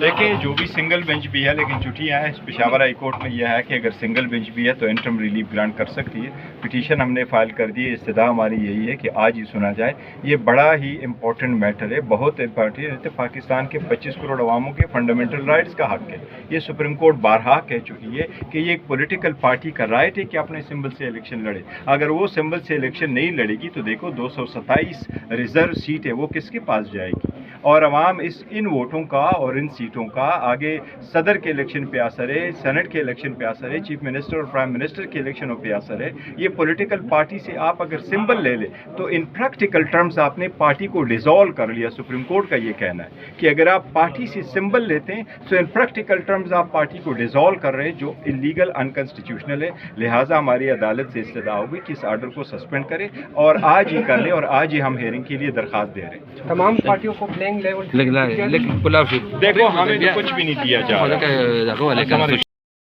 دیکھیں جو بھی سنگل بینچ بھی ہے لیکن چھٹیاں ہیں. پشاور ہائی کورٹ میں یہ ہے کہ اگر سنگل بینچ بھی ہے تو انٹرم ریلیف گرانٹ کر سکتی ہے. پٹیشن ہم نے فائل کر دی ہے. استدعا ہماری یہی ہے کہ آج ہی سنا جائے. یہ بڑا ہی امپورٹنٹ میٹر ہے, بہت امپورٹنٹ ہے. پاکستان کے 25 کروڑ عواموں کے فنڈامنٹل رائٹس کا حق ہے. یہ سپریم کورٹ بارہا کہہ چکی ہے کہ یہ ایک پولیٹیکل پارٹی کا رائٹ ہے کہ اپنے سمبل سے الیکشن لڑے. اگر وہ سمبل سے الیکشن نہیں لڑے گی تو دیکھو 227 ریزرو سیٹ ہے وہ کس کے پاس جائے گی, اور عوام ان ووٹوں کا اور ان سیٹوں کا آگے صدر کے الیکشن پہ اثر ہے, سینٹ کے الیکشن پہ اثر ہے, چیف منسٹر اور پرائم منسٹر کے الیکشنوں پہ اثر ہے. یہ پولیٹیکل پارٹی سے آپ اگر سمبل لے لیں تو ان پریکٹیکل ٹرمز آپ نے پارٹی کو ڈیزالو کر لیا. سپریم کورٹ کا یہ کہنا ہے کہ اگر آپ پارٹی سے سمبل لیتے ہیں تو ان پریکٹیکل ٹرمز آپ پارٹی کو ڈیزالو کر رہے ہیں, جو انلیگل انکانسٹیٹیوشنل ہے. لہٰذا ہماری عدالت سے استدعا ہوگی کہ اس آرڈر کو سسپینڈ کرے اور آج ہی کر لیں, اور آج ہی ہم ہیئرنگ کے لیے درخواست دے رہے ہیں. تمام پارٹیوں کو پلینگ لیول دیکھو ہمیں تو کچھ بھی نہیں دیا جا رہا.